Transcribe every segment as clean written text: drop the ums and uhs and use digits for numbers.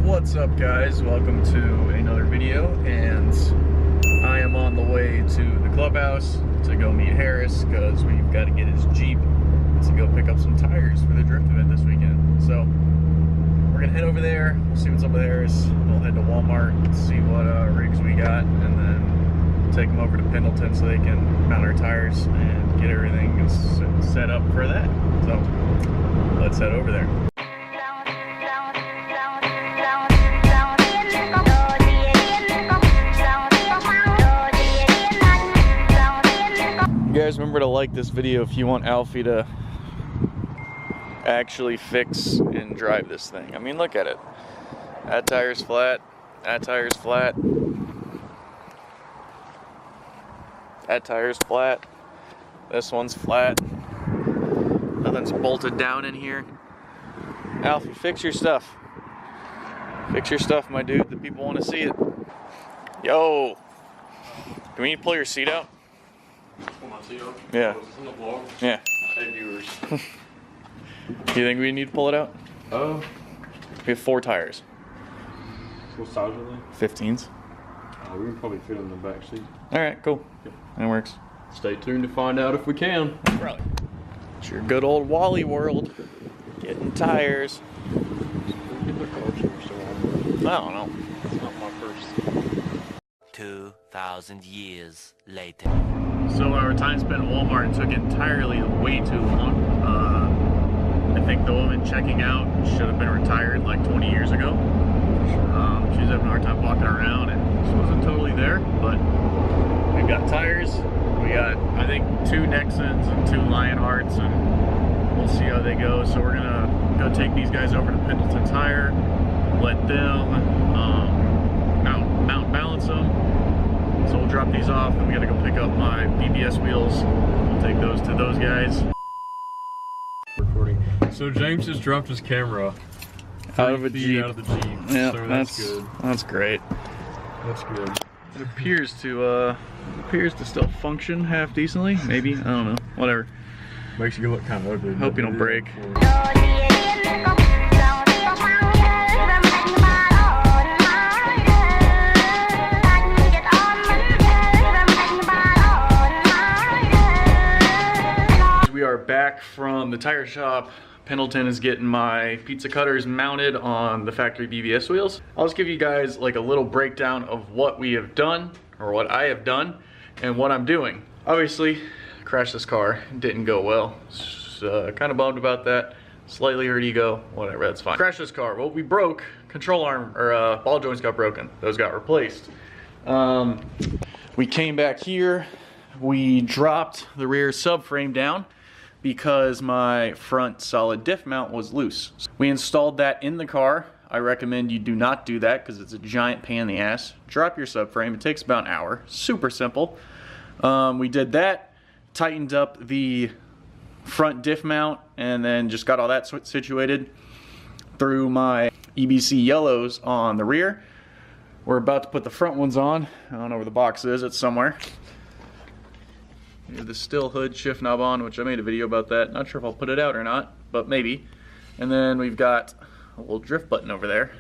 What's up, guys? Welcome to another video, and I am on the way to the clubhouse to go meet Harris because we've got to get his Jeep to go pick up some tires for the drift event this weekend. So we're gonna head over there, we'll see what's up with Harris, we'll head to Walmart, see what rigs we got, and then take them over to Pendleton so they can mount our tires and get everything set up for that. So let's head over there. You guys remember to like this video if you want Alfie to actually fix and drive this thing. I mean, look at it. That tire's flat. That tire's flat. That tire's flat. This one's flat. Nothing's bolted down in here. Alfie, fix your stuff. Fix your stuff, my dude. The people want to see it. Yo! Do we need to pull your seat out? Pull my seat out? Yeah. Oh, is this in the vlog? Yeah. Hey, viewers. You think we need to pull it out? We have 4 tires. What size are they? 15s. We can probably fit in the back seat. Alright, cool. Yep. That works. Stay tuned to find out if we can. Probably. It's your good old Wally world. Getting tires. Get the car service around. I don't know. It's not my first. 2,000 years later. So our time spent at Walmart took entirely way too long. I think the woman checking out should have been retired like 20 years ago. She was having a hard time walking around and she wasn't totally there, but we've got tires. We got, I think, 2 Nexons and 2 Lionhearts, and we'll see how they go. So we're gonna go take these guys over to Pendleton Tire, let them mount balance them. So we'll drop these off, and we gotta go pick up my BBS wheels. We'll take those to those guys. Recording. So James just dropped his camera Out of a 3 feet Jeep. out of the Jeep. Yeah, so that's good. That's great. That's good. It appears to still function half decently. Maybe, I don't know. Whatever. Makes you look kind of ugly. Hope you don't break. We are back from the tire shop. Pendleton is getting my pizza cutters mounted on the factory BBS wheels. I'll just give you guys like a little breakdown of what we have done, or what I have done, and what I'm doing. Obviously, crashed this car, didn't go well. Kind of bummed about that. Slightly hurt ego, whatever, that's fine. Crashed this car. Well, we broke control arm, or ball joints got broken. Those got replaced. We came back here. We dropped the rear subframe down because my front solid diff mount was loose. We installed that in the car. I recommend you do not do that because it's a giant pain in the ass. Drop your subframe, it takes about an hour. Super simple. We did that, tightened up the front diff mount, and then just got all that situated. Threw my EBC yellows on the rear. We're about to put the front ones on. I don't know where the box is, it's somewhere. The still hood shift knob on, which I made a video about that. Not sure if I'll put it out or not, but maybe. And then we've got a little drift button over there,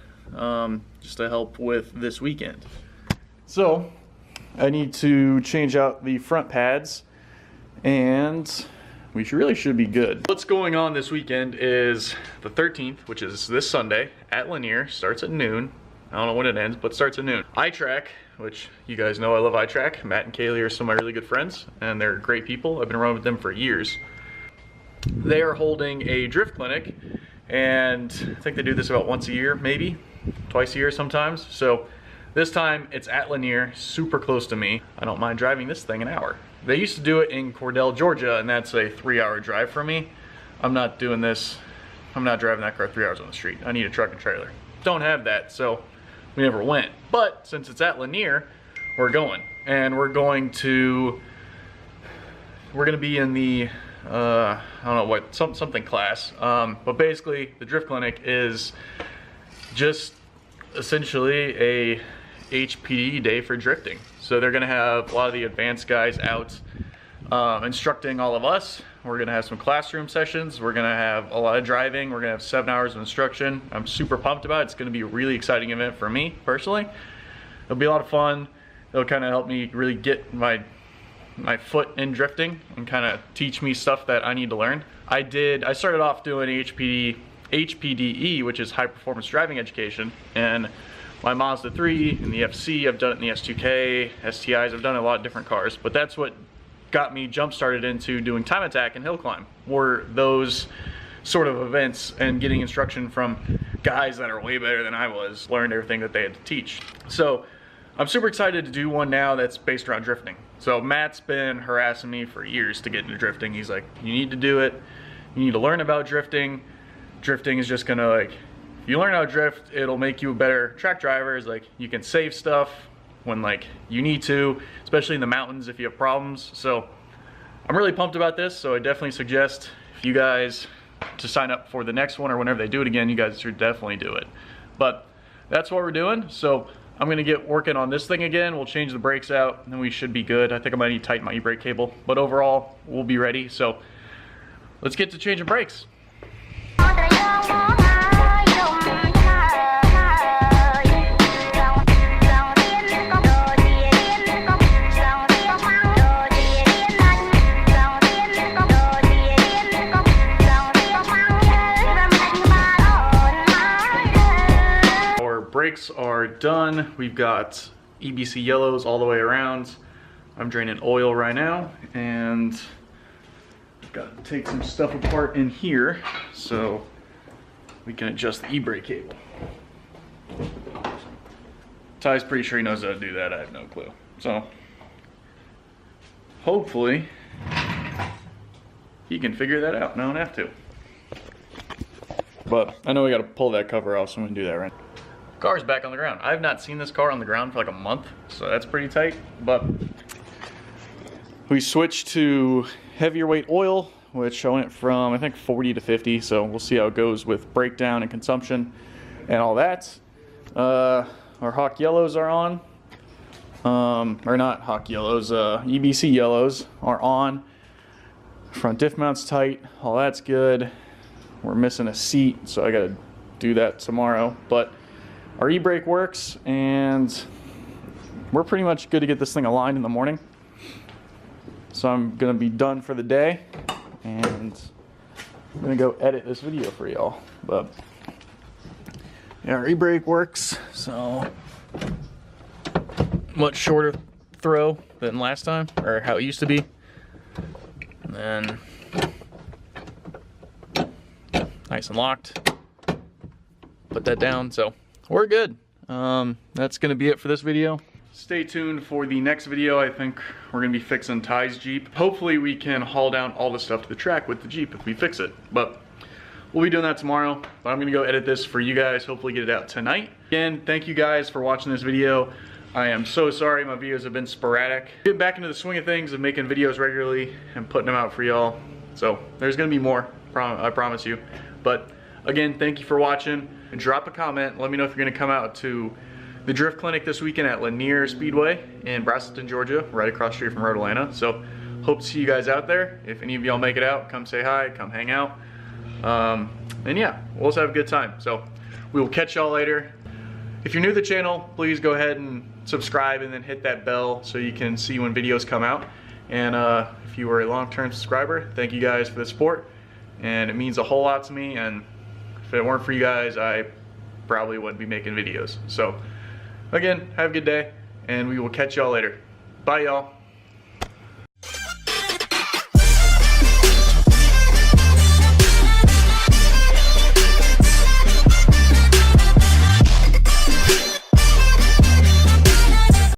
just to help with this weekend. So I need to change out the front pads, and we really should be good. What's going on this weekend is the 13th, which is this Sunday, at Lanier. Starts at noon. I don't know when it ends, but starts at noon. iTrack, which you guys know I love iTrack. Matt and Kaylee are some of my really good friends, and they're great people. I've been running with them for years. They are holding a drift clinic, and I think they do this about once a year, maybe twice a year sometimes. So this time it's at Lanier, super close to me. I don't mind driving this thing an hour. They used to do it in Cordell, Georgia, and that's a 3-hour drive for me. I'm not doing this. I'm not driving that car 3 hours on the street. I need a truck and trailer. Don't have that, so we never went. But since it's at Lanier, we're going. And we're going to be in the I don't know what, something class. But basically the drift clinic is just essentially a HPD day for drifting. So they're gonna have a lot of the advanced guys out instructing all of us. We're gonna have some classroom sessions. We're gonna have a lot of driving. We're gonna have 7 hours of instruction. I'm super pumped about it. It's gonna be a really exciting event for me personally. It'll be a lot of fun. It'll kind of help me really get my foot in drifting and kind of teach me stuff that I need to learn. I started off doing HPDE, which is high performance driving education, and my Mazda 3 and the FC, I've done it in the S2K, STIs, I've done it in a lot of different cars, but that's what got me jump started into doing time attack and hill climb, were those sort of events and getting instruction from guys that are way better than I was, learned everything that they had to teach. So I'm super excited to do one now that's based around drifting. So Matt's been harassing me for years to get into drifting. He's like, you need to do it. You need to learn about drifting. Drifting is just gonna, like, if you learn how to drift, it'll make you a better track driver. It's like, you can save stuff when like you need to, especially in the mountains if you have problems. So I'm really pumped about this. So I definitely suggest if you guys to sign up for the next one or whenever they do it again, you guys should definitely do it. But that's what we're doing. So I'm gonna get working on this thing again. We'll change the brakes out and we should be good. I think I might need to tighten my e-brake cable, but overall we'll be ready. So let's get to changing brakes. Brakes are done. We've got EBC yellows all the way around. I'm draining oil right now, and I've got to take some stuff apart in here so we can adjust the e-brake cable. Ty's pretty sure he knows how to do that. I have no clue. So hopefully he can figure that out and I don't have to. But I know we got to pull that cover off, so I'm gonna do that right now. Car's back on the ground. I've not seen this car on the ground for like a month, so that's pretty tight. But we switched to heavier weight oil, which I went from I think 40 to 50, so we'll see how it goes with breakdown and consumption and all that. Our Hawk yellows are on, or not Hawk yellows, EBC yellows are on. Front diff mount's tight, all that's good. We're missing a seat, so I gotta do that tomorrow. But our e-brake works, and we're pretty much good to get this thing aligned in the morning. So I'm gonna be done for the day, and I'm gonna go edit this video for y'all. But yeah, our e-brake works, so much shorter throw than last time, or how it used to be. And then nice and locked. Put that down, so we're good. That's gonna be it for this video. Stay tuned for the next video. I think we're gonna be fixing Ty's Jeep. Hopefully we can haul down all the stuff to the track with the Jeep if we fix it. But we'll be doing that tomorrow. But I'm gonna go edit this for you guys, hopefully get it out tonight. Again, thank you guys for watching this video. I am so sorry my videos have been sporadic. Getting back into the swing of things of making videos regularly and putting them out for y'all. So there's gonna be more, I promise you. But again, thank you for watching. And drop a comment. Let me know if you're gonna come out to the Drift Clinic this weekend at Lanier Speedway in Braselton, Georgia, right across the street from Road Atlanta. So hope to see you guys out there. If any of y'all make it out, come say hi, come hang out. And yeah, we'll also have a good time. So we will catch y'all later. If you're new to the channel, please go ahead and subscribe and then hit that bell so you can see when videos come out. And if you were a long-term subscriber, thank you guys for the support. And it means a whole lot to me. And if it weren't for you guys, I probably wouldn't be making videos. So again, have a good day, and we will catch y'all later. Bye, y'all.